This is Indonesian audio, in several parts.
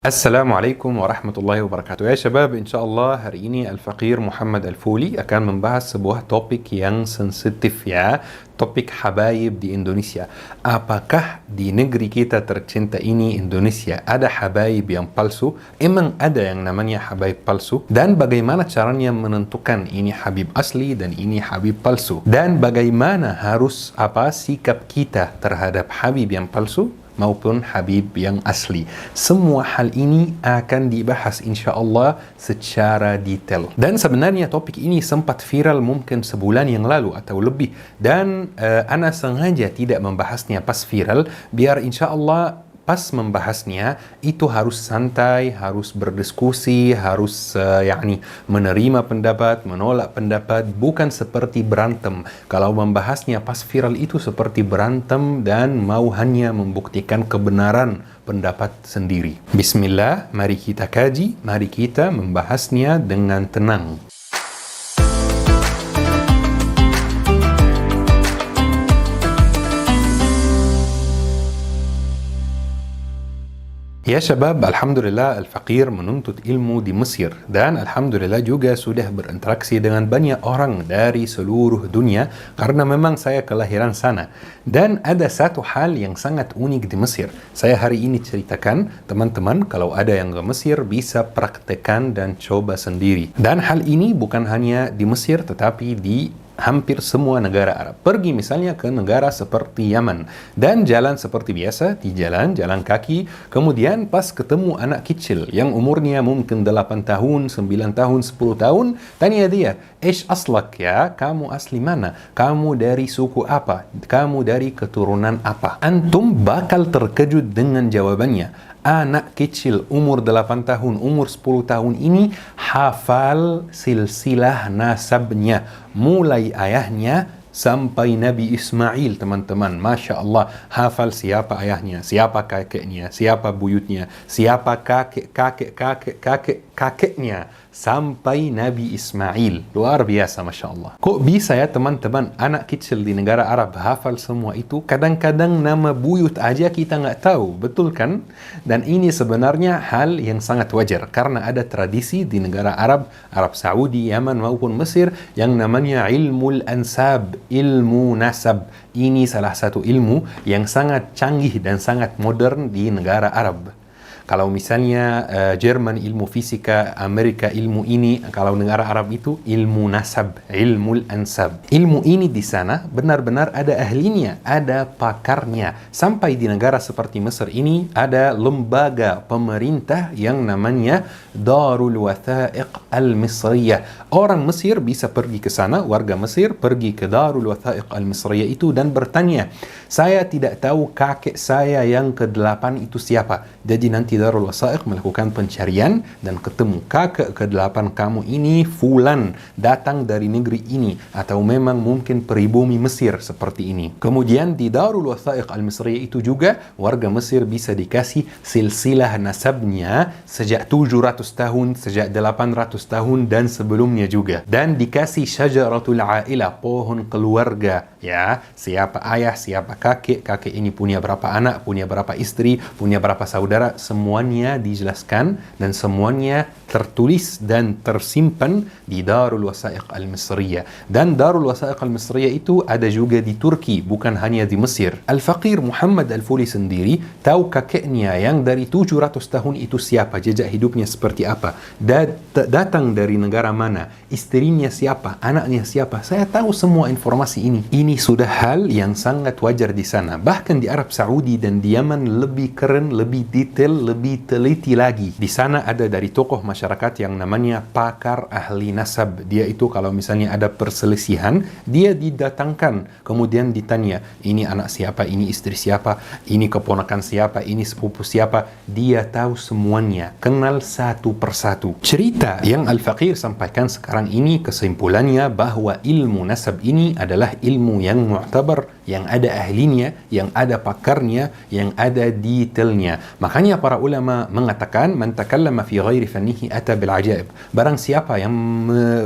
Assalamualaikum warahmatullahi wabarakatuh. Ya syabab, insyaAllah hari ini Al-Faqir Muhammad Al-Fuli akan membahas sebuah topik yang sensitif ya. Topik habaib di Indonesia. Apakah di negeri kita tercinta ini Indonesia ada habaib yang palsu? Emang ada yang namanya habaib palsu? Dan bagaimana caranya menentukan ini habib asli dan ini habib palsu? Dan bagaimana harus sikap kita terhadap habib yang palsu maupun habib yang asli. Semua hal ini akan dibahas insyaAllah secara detail. Dan sebenarnya topik ini sempat viral mungkin sebulan yang lalu atau lebih. Dan ana sengaja tidak membahasnya pas viral, biar insyaAllah pas membahasnya itu harus santai, harus berdiskusi, harus menerima pendapat, menolak pendapat, bukan seperti berantem. Kalau membahasnya pas viral itu seperti berantem dan mau hanya membuktikan kebenaran pendapat sendiri. Bismillah, mari kita kaji, mari kita membahasnya dengan tenang. Ya syabab, Alhamdulillah Al-Faqir menuntut ilmu di Mesir dan Alhamdulillah juga sudah berinteraksi dengan banyak orang dari seluruh dunia karena memang saya kelahiran sana. Dan ada satu hal yang sangat unik di Mesir. Saya hari ini ceritakan, teman-teman kalau ada yang ke Mesir bisa praktekkan dan coba sendiri. Dan hal ini bukan hanya di Mesir tetapi di hampir semua negara Arab. Pergi misalnya ke negara seperti Yaman dan jalan seperti biasa, di jalan kaki, kemudian pas ketemu anak kecil yang umurnya mungkin 8 tahun, 9 tahun, 10 tahun, tanya dia, "Ish aslak ya? Kamu asli mana? Kamu dari suku apa? Kamu dari keturunan apa?" Antum bakal terkejut dengan jawabannya. Anak kecil umur 8 tahun, umur 10 tahun ini hafal silsilah nasabnya. Mulai ayahnya sampai Nabi Ismail, teman-teman. Masya Allah, hafal siapa ayahnya, siapa kakeknya, siapa buyutnya, siapa kakeknya, sampai Nabi Ismail. Luar biasa, Masya Allah. Kok bisa ya teman-teman, anak kecil di negara Arab hafal semua itu? Kadang-kadang nama buyut aja kita nggak tahu, betul kan? Dan ini sebenarnya hal yang sangat wajar, karena ada tradisi di negara Arab, Arab Saudi, Yaman maupun Mesir, yang namanya ilmu ansab, ilmu nasab. Ini salah satu ilmu yang sangat canggih dan sangat modern di negara Arab. Kalau misalnya Jerman ilmu fisika, Amerika ilmu ini, kalau negara Arab itu ilmu nasab, ilmu ansab. Ilmu ini di sana benar-benar ada ahlinya, ada pakarnya. Sampai di negara seperti Mesir ini ada lembaga pemerintah yang namanya Darul Wathaiq Al-Misriyah. Orang Mesir bisa pergi ke sana, warga Mesir pergi ke Darul Wathaiq Al-Misriyah itu dan bertanya, "Saya tidak tahu kakek saya yang ke-8 itu siapa." Jadi nanti Darul Wathaiq melakukan pencarian dan ketemu kakek ke-8 kamu ini fulan, datang dari negeri ini, atau memang mungkin pribumi Mesir seperti ini. Kemudian di Darul Wathaiq Al-Misriyah itu juga warga Mesir bisa dikasih silsilah nasabnya sejak 700 tahun, sejak 800 tahun dan sebelumnya juga. Dan dikasih syajaratul ailah, pohon keluarga ya, siapa ayah, siapa kakek, kakek ini punya berapa anak, punya berapa istri, punya berapa saudara, semuanya dijelaskan dan semuanya tertulis dan tersimpan di Darul Wathaiq Al-Misriyah. Dan Darul Wathaiq Al-Misriyah itu ada juga di Turki, bukan hanya di Mesir. Al-Faqir Muhammad Al-Fuli sendiri tahu kakeknya yang dari 700 tahun itu siapa, jejak hidupnya seperti apa, datang dari negara mana, istrinya siapa, anaknya siapa. Saya tahu semua informasi ini. Ini sudah hal yang sangat wajar di sana. Bahkan di Arab Saudi dan di Yaman lebih keren, lebih detail, lebih teliti lagi. Di sana ada dari tokoh masyarakat yang namanya pakar ahli nasab. Dia itu kalau misalnya ada perselisihan, dia didatangkan, kemudian ditanya, ini anak siapa, ini istri siapa, ini keponakan siapa, ini sepupu siapa. Dia tahu semuanya, kenal satu persatu. Cerita yang Al-Faqir sampaikan sekarang ini kesimpulannya bahwa ilmu nasab ini adalah ilmu yang mu'tabar, yang ada ahlinya, yang ada pakarnya, yang ada detailnya. Makanya para ulama mengatakan, man takallama fi ghairi fannihi ata bil ajaib. Barang siapa yang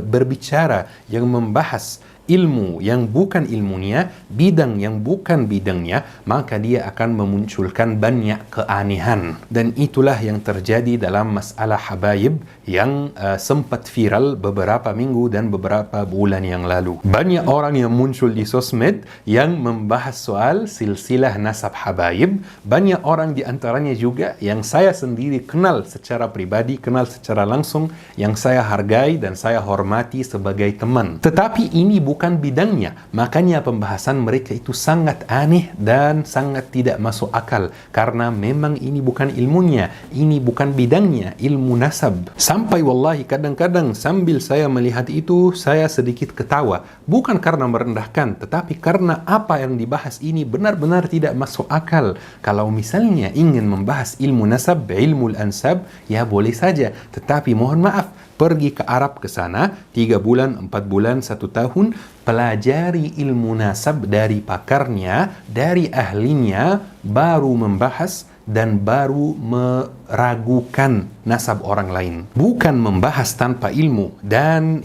berbicara, yang membahas ilmu yang bukan ilmunya, bidang yang bukan bidangnya, maka dia akan memunculkan banyak keanehan. Dan itulah yang terjadi dalam masalah habaib yang sempat viral beberapa minggu dan beberapa bulan yang lalu. Banyak orang yang muncul di sosmed yang membahas soal silsilah nasab habaib. Banyak orang di antaranya juga yang saya sendiri kenal secara pribadi, kenal secara langsung, yang saya hargai dan saya hormati sebagai teman. Tetapi ini bukan bidangnya, makanya pembahasan mereka itu sangat aneh dan sangat tidak masuk akal, karena memang ini bukan ilmunya, ini bukan bidangnya, ilmu nasab. Sampai wallahi kadang-kadang sambil saya melihat itu, saya sedikit ketawa, bukan karena merendahkan, tetapi karena apa yang dibahas ini benar-benar tidak masuk akal. Kalau misalnya ingin membahas ilmu nasab, ilmu ansab, ya boleh saja, tetapi mohon maaf, pergi ke Arab ke sana 3 bulan, 4 bulan, 1 tahun, pelajari ilmu nasab dari pakarnya, dari ahlinya, baru membahas dan baru meragukan nasab orang lain. Bukan membahas tanpa ilmu dan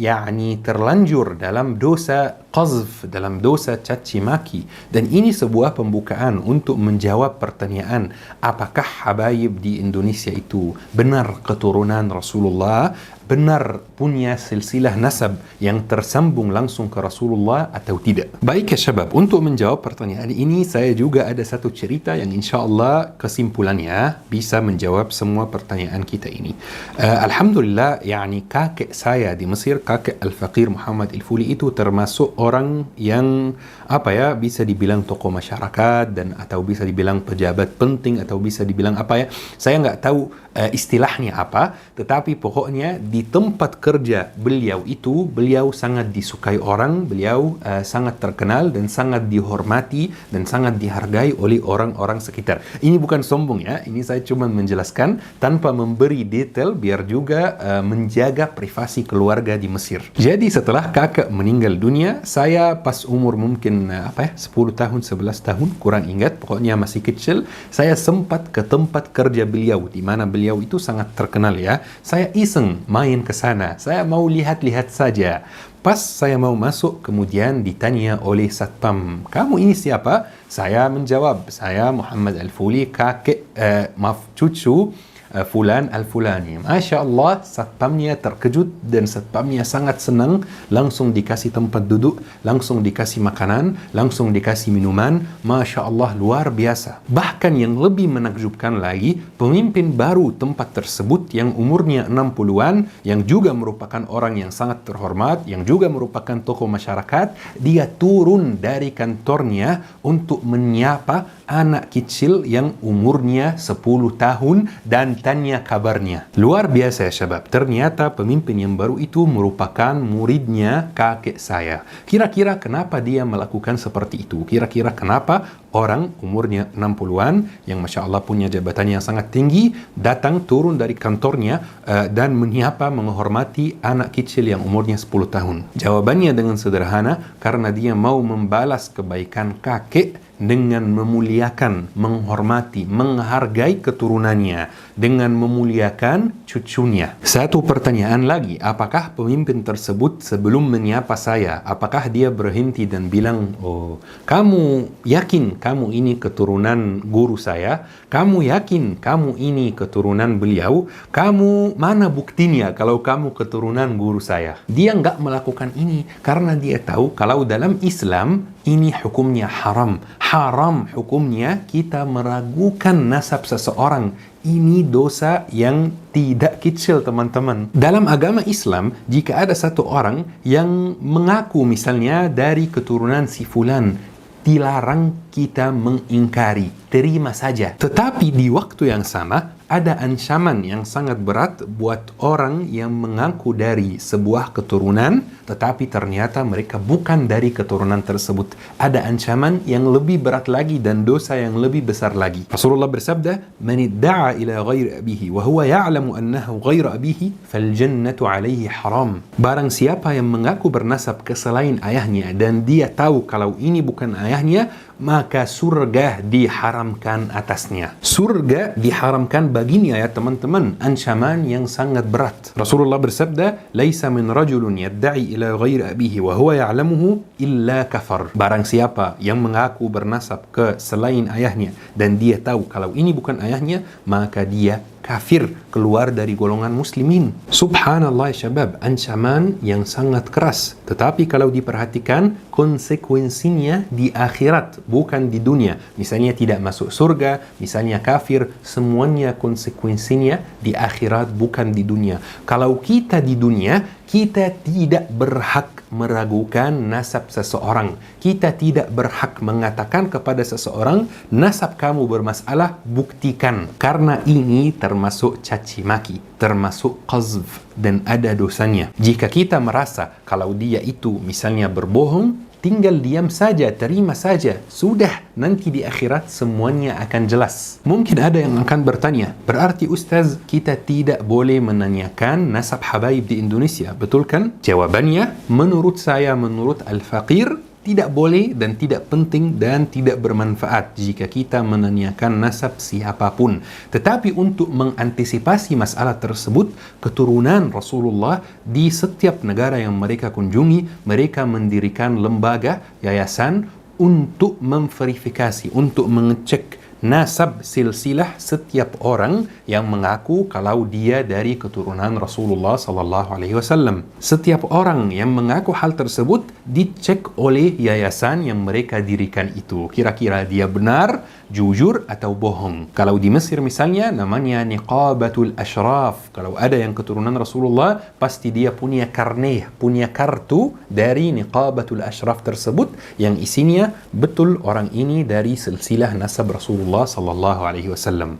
terlanjur dalam dosa qazf, dalam dosa caci maki. Dan ini sebuah pembukaan untuk menjawab pertanyaan, apakah habaib di Indonesia itu benar keturunan Rasulullah, benar punya silsilah nasab yang tersambung langsung ke Rasulullah atau tidak. Baik ya syabab, untuk menjawab pertanyaan ini saya juga ada satu cerita yang insyaAllah kesimpulannya bisa menjawab semua pertanyaan kita ini. Alhamdulillah, kakek saya di Mesir, kakek Al-Faqir Muhammad Al-Fuli itu termasuk orang yang bisa dibilang tokoh masyarakat dan atau bisa dibilang pejabat penting atau bisa dibilang saya nggak tahu istilahnya apa, tetapi pokoknya di tempat kerja beliau itu, beliau sangat disukai orang, beliau sangat terkenal dan sangat dihormati dan sangat dihargai oleh orang-orang sekitar. Ini bukan sombong ya, ini saya cuma menjelaskan tanpa memberi detail biar juga menjaga privasi keluarga di Mesir. Jadi setelah kakak meninggal dunia, saya pas umur mungkin 10 tahun, 11 tahun, kurang ingat, pokoknya masih kecil, saya sempat ke tempat kerja beliau, di mana beliau itu sangat terkenal ya. Saya iseng main ke sana, saya mau lihat-lihat saja. Pas saya mau masuk, kemudian ditanya oleh satpam, kamu ini siapa? Saya menjawab, saya Muhammad Al-Fuli, cucu Fulan Al-Fulani. Masya Allah, satpamnya terkejut dan satpamnya sangat senang. Langsung dikasih tempat duduk, langsung dikasih makanan, langsung dikasih minuman. Masya Allah, luar biasa. Bahkan yang lebih menakjubkan lagi, pemimpin baru tempat tersebut yang umurnya 60-an, yang juga merupakan orang yang sangat terhormat, yang juga merupakan tokoh masyarakat, dia turun dari kantornya untuk menyapa anak kecil yang umurnya 10 tahun dan tanya kabarnya. Luar biasa ya syabab. Ternyata pemimpin yang baru itu merupakan muridnya kakek saya. Kira-kira kenapa dia melakukan seperti itu? Kira-kira kenapa orang umurnya 60-an yang Masya Allah punya jabatan yang sangat tinggi datang turun dari kantornya dan menyapa, menghormati anak kecil yang umurnya 10 tahun? Jawabannya dengan sederhana, karena dia mau membalas kebaikan kakek dengan memuliakan, menghormati, menghargai keturunannya, dengan memuliakan cucunya. Satu pertanyaan lagi, apakah pemimpin tersebut sebelum menyapa saya, apakah dia berhenti dan bilang, oh, kamu yakin kamu ini keturunan guru saya? Kamu yakin kamu ini keturunan beliau? Kamu mana buktinya kalau kamu keturunan guru saya? Dia nggak melakukan ini karena dia tahu kalau dalam Islam ini hukumnya haram. Haram hukumnya kita meragukan nasab seseorang. Ini dosa yang tidak kecil, teman-teman. Dalam agama Islam, jika ada satu orang yang mengaku misalnya dari keturunan si fulan, dilarang kita mengingkari, terima saja. Tetapi di waktu yang sama, ada ancaman yang sangat berat buat orang yang mengaku dari sebuah keturunan, tetapi ternyata mereka bukan dari keturunan tersebut. Ada ancaman yang lebih berat lagi dan dosa yang lebih besar lagi. Rasulullah bersabda, "Man idda'a ila ghairi abihi wa huwa ya'lamu annahu ghairu abihi, fal jannatu 'alaihi haram." Barang siapa yang mengaku bernasab ke selain ayahnya dan dia tahu kalau ini bukan ayahnya, maka surga diharamkan atasnya. Surga diharamkan baginya ya teman-teman. Ancaman yang sangat berat. Rasulullah bersabda, "Laisa min rajulun yadda'i ila ghairi abihi wa huwa ya'lamuhu illa kafar." Barang siapa yang mengaku bernasab ke selain ayahnya dan dia tahu kalau ini bukan ayahnya, maka dia kafir, keluar dari golongan muslimin. Subhanallah ya syabab, ancaman yang sangat keras. Tetapi kalau diperhatikan, konsekuensinya di akhirat, bukan di dunia. Misalnya tidak masuk surga, misalnya kafir, semuanya konsekuensinya di akhirat, bukan di dunia. Kalau kita di dunia, kita tidak berhak meragukan nasab seseorang. Kita tidak berhak mengatakan kepada seseorang, nasab kamu bermasalah, buktikan. Karena ini termasuk caci maki, termasuk qazf, dan ada dosanya. Jika kita merasa kalau dia itu misalnya berbohong, tinggal diam saja, terima saja. Sudah, nanti di akhirat semuanya akan jelas. Mungkin ada yang akan bertanya, berarti Ustaz, kita tidak boleh menanyakan nasab habaib di Indonesia, betul kan? Jawabannya, menurut saya, menurut Al-Faqir, tidak boleh dan tidak penting dan tidak bermanfaat jika kita menanyakan nasab siapapun. Tetapi untuk mengantisipasi masalah tersebut, keturunan Rasulullah di setiap negara yang mereka kunjungi, mereka mendirikan lembaga, yayasan untuk memverifikasi, untuk mengecek nasab silsilah setiap orang yang mengaku kalau dia dari keturunan Rasulullah sallallahu alaihi wasallam. Setiap orang yang mengaku hal tersebut dicek oleh yayasan yang mereka dirikan itu. Kira-kira dia benar, jujur atau bohong. Kalau di Mesir misalnya namanya Niqabatul Ashraf. Kalau ada yang keturunan Rasulullah, pasti dia punya karneh, punya kartu dari Niqabatul Ashraf tersebut yang isinya betul orang ini dari silsilah nasab Rasulullah sallallahu alaihi wasallam.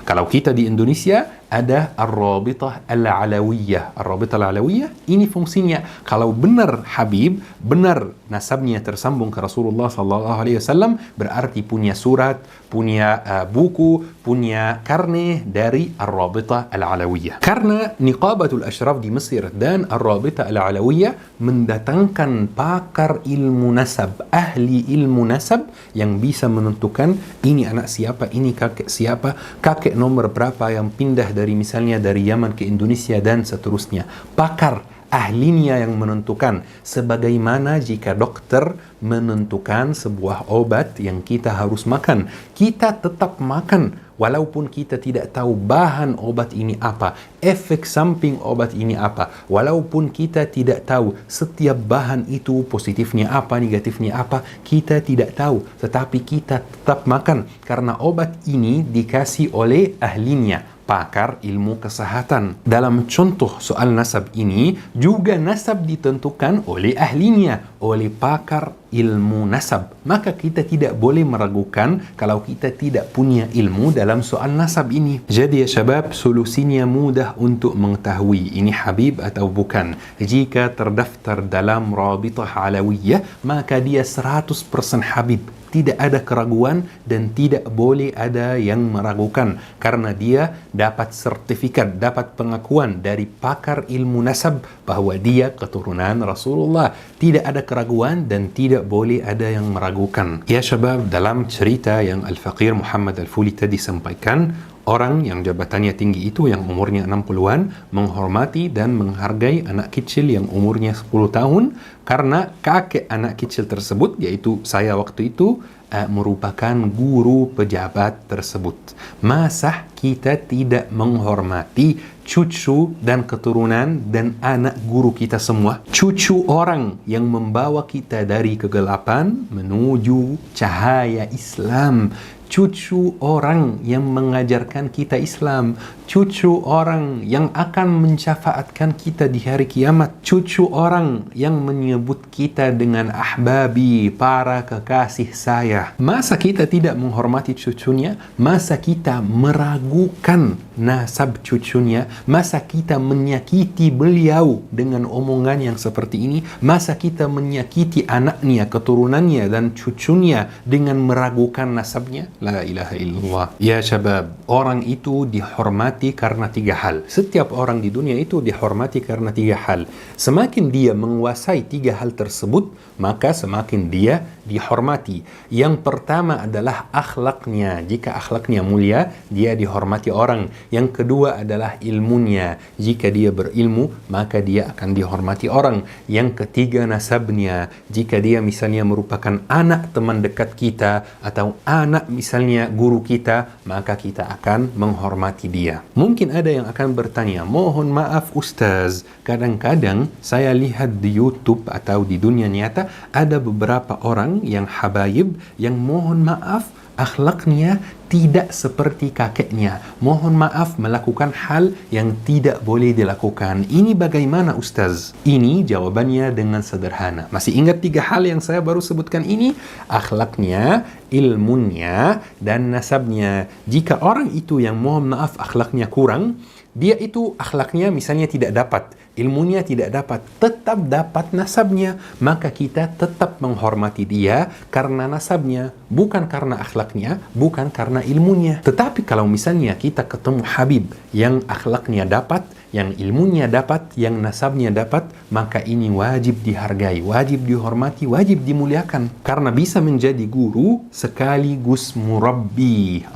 Kalau kita di Indonesia ada Ar-Rabitah Al-Alawiyah. Ar-Rabitah Al-Alawiyah ini fungsinya kalau benar Habib, benar nasabnya tersambung ke Rasulullah sallallahu alaihi wasallam, berarti punya surat, punya buku, punya karne dari Ar-Rabitah Al-Alawiyah. Karena Niqabatul Ashraf di Mesir dan Ar-Rabitah Al-Alawiyah mendatangkan pakar ilmu nasab, ahli ilmu nasab yang bisa menentukan ini anak siapa, ini kakek siapa, kakek nomor berapa yang pindah dari misalnya dari Yaman ke Indonesia dan seterusnya. Pakar ahlinya yang menentukan, sebagaimana jika dokter menentukan sebuah obat yang kita harus makan, kita tetap makan walaupun kita tidak tahu bahan obat ini apa, efek samping obat ini apa, walaupun kita tidak tahu setiap bahan itu positifnya apa, negatifnya apa, kita tidak tahu, tetapi kita tetap makan karena obat ini dikasih oleh ahlinya, pakar ilmu kesehatan. Dalam contoh soal nasab ini, juga nasab ditentukan oleh ahlinya, oleh pakar ilmu nasab. Maka kita tidak boleh meragukan kalau kita tidak punya ilmu dalam soal nasab ini. Jadi ya syabab, solusinya mudah untuk mengetahui ini Habib atau bukan. Jika terdaftar dalam Rabitah Alawiyah, maka dia 100% Habib. Tidak ada keraguan dan tidak boleh ada yang meragukan karena dia dapat sertifikat, dapat pengakuan dari pakar ilmu nasab bahwa dia keturunan Rasulullah. Tidak ada keraguan dan tidak boleh ada yang meragukan. Ya syabab, dalam cerita yang Al-Faqir Muhammad Al-Fuli tadi sampaikan, orang yang jabatannya tinggi itu yang umurnya 60-an menghormati dan menghargai anak kecil yang umurnya 10 tahun karena kakek anak kecil tersebut, yaitu saya waktu itu, merupakan guru pejabat tersebut. Masa kita tidak menghormati cucu dan keturunan dan anak guru kita semua? Cucu orang yang membawa kita dari kegelapan menuju cahaya Islam, cucu orang yang mengajarkan kita Islam, cucu orang yang akan mensyafaatkan kita di hari kiamat, cucu orang yang menyebut kita dengan ahbabi, para kekasih saya. Masa kita tidak menghormati cucunya? Masa kita meragukan nasab cucunya? Masa kita menyakiti beliau dengan omongan yang seperti ini? Masa kita menyakiti anaknya, keturunannya dan cucunya dengan meragukan nasabnya? La ilaha illallah. Ya syabab, orang itu dihormati dihormati karena 3 hal. Setiap orang di dunia itu dihormati karena 3 hal. Semakin dia menguasai 3 hal tersebut, maka semakin dia dihormati. Yang pertama adalah akhlaknya. Jika akhlaknya mulia, dia dihormati orang. Yang kedua adalah ilmunya. Jika dia berilmu, maka dia akan dihormati orang. Yang ketiga nasabnya. Jika dia misalnya merupakan anak teman dekat kita atau anak misalnya guru kita, maka kita akan menghormati dia. Mungkin ada yang akan bertanya, mohon maaf Ustaz, kadang-kadang saya lihat di YouTube atau di dunia nyata ada beberapa orang yang habaib yang mohon maaf akhlaknya tidak seperti kakeknya. Mohon maaf melakukan hal yang tidak boleh dilakukan. Ini bagaimana Ustaz? Ini jawabannya dengan sederhana. Masih ingat 3 hal yang saya baru sebutkan ini? Akhlaknya, ilmunya, dan nasabnya. Jika orang itu yang mohon maaf akhlaknya kurang, dia itu akhlaknya misalnya tidak dapat, ilmunya tidak dapat, tetap dapat nasabnya, maka kita tetap menghormati dia karena nasabnya, bukan karena akhlaknya, bukan karena ilmunya. Tetapi kalau misalnya kita ketemu Habib yang akhlaknya dapat, yang ilmunya dapat, yang nasabnya dapat, maka ini wajib dihargai, wajib dihormati, wajib dimuliakan. Karena bisa menjadi guru sekaligus murabbi.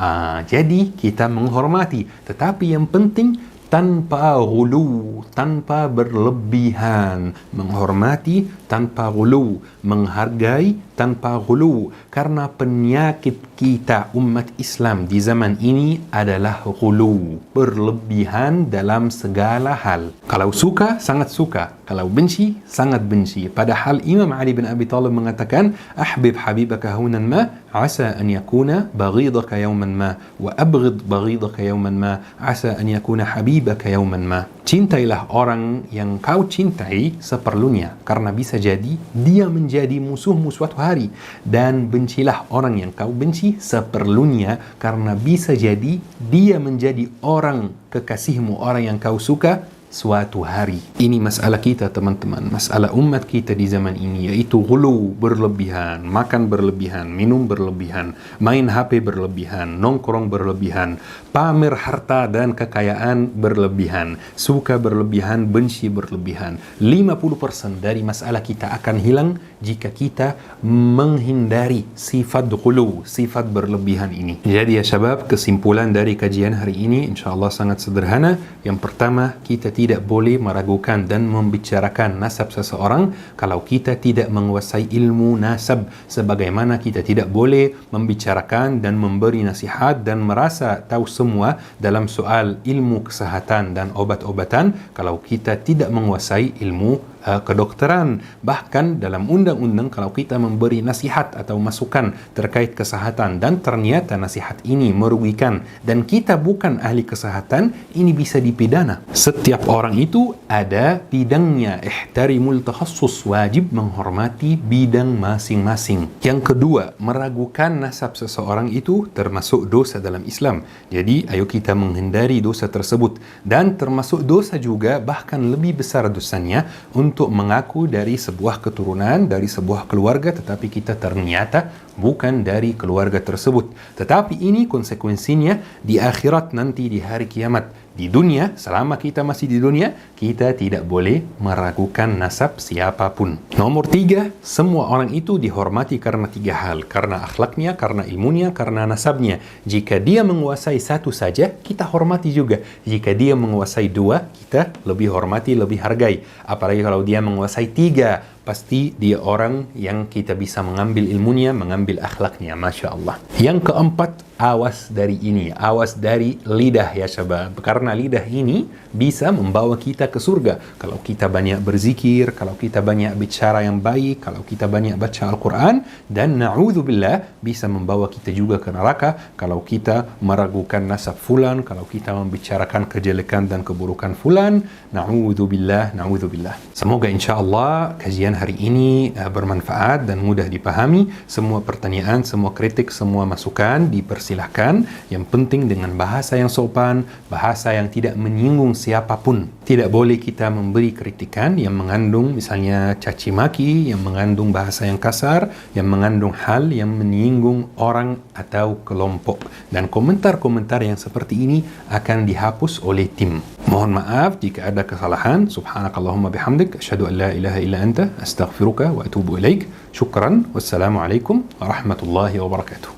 Jadi kita menghormati. Tetapi yang penting tanpa ghulu, tanpa berlebihan. Menghormati tanpa ghulu, menghargai tanpa ghulu. Karena penyakit kita umat Islam di zaman ini adalah ghulu, berlebihan dalam segala hal. Kalau suka, sangat suka. Kalau benci, sangat benci. Padahal Imam Ali bin Abi Thalib mengatakan, ahbib habibaka hunan ma, asa an yakuna baghidaka yawman ma, wa abghid baghidaka yawman ma, asa an yakuna habibaka yawman ma. Cintailah orang yang kau cintai seperlunya, karena bisa jadi dia menjadi musuhmu suatu hari. Dan bencilah orang yang kau benci seperlunya, karena bisa jadi dia menjadi orang kekasihmu, orang yang kau suka suatu hari. Ini masalah kita teman-teman, masalah umat kita di zaman ini, yaitu ghulu, berlebihan, makan berlebihan, minum berlebihan, main HP berlebihan, nongkrong berlebihan, pamer harta dan kekayaan berlebihan, suka berlebihan, benci berlebihan. 50% dari masalah kita akan hilang jika kita menghindari sifat ghulu, sifat berlebihan ini. Jadi ya syabab, kesimpulan dari kajian hari ini insyaallah sangat sederhana. Yang pertama, kita tidak boleh meragukan dan membicarakan nasab seseorang kalau kita tidak menguasai ilmu nasab, sebagaimana kita tidak boleh membicarakan dan memberi nasihat dan merasa tahu semua dalam soal ilmu kesehatan dan obat-obatan kalau kita tidak menguasai ilmu kedokteran. Bahkan dalam undang-undang kalau kita memberi nasihat atau masukan terkait kesehatan dan ternyata nasihat ini merugikan dan kita bukan ahli kesehatan, ini bisa dipidana. Setiap orang itu ada bidangnya. Ihtarimul takhassus, wajib menghormati bidang masing-masing. Yang kedua, meragukan nasab seseorang itu termasuk dosa dalam Islam. Jadi ayo kita menghindari dosa tersebut. Dan termasuk dosa juga, bahkan lebih besar dosanya, untuk mengaku dari sebuah keturunan, dari sebuah keluarga, tetapi kita ternyata bukan dari keluarga tersebut. Tetapi ini konsekuensinya di akhirat nanti, di hari kiamat. Di dunia, selama kita masih di dunia, kita tidak boleh meragukan nasab siapapun. Nomor 3, semua orang itu dihormati karena 3 hal. Karena akhlaknya, karena ilmunya, karena nasabnya. Jika dia menguasai satu saja, kita hormati juga. Jika dia menguasai 2, kita lebih hormati, lebih hargai. Apalagi kalau dia menguasai 3, pasti dia orang yang kita bisa mengambil ilmunya, mengambil akhlaknya. Masya Allah. Yang keempat, awas dari ini, awas dari lidah ya syabab. Karena lidah ini bisa membawa kita ke surga. Kalau kita banyak berzikir, kalau kita banyak bicara yang baik, kalau kita banyak baca Al-Quran, dan na'udzubillah bisa membawa kita juga ke neraka kalau kita meragukan nasab fulan, kalau kita membicarakan kejelekan dan keburukan fulan. Na'udzubillah, na'udzubillah. Semoga insya Allah kajian hari ini bermanfaat dan mudah dipahami. Semua pertanyaan, semua kritik, semua masukan dipersilahkan. Yang penting dengan bahasa yang sopan, bahasa yang tidak menyinggung siapapun. Tidak boleh kita memberi kritikan yang mengandung misalnya caci maki, yang mengandung bahasa yang kasar, yang mengandung hal yang menyinggung orang atau kelompok. Dan komentar-komentar yang seperti ini akan dihapus oleh tim. Mohon maaf jika ada kesalahan. Subhanakallahumma bihamdik, asyhadu an la ilaha illa anta, astaghfiruka wa atubu ilaik. Syukran. Wassalamualaikum warahmatullahi wabarakatuh.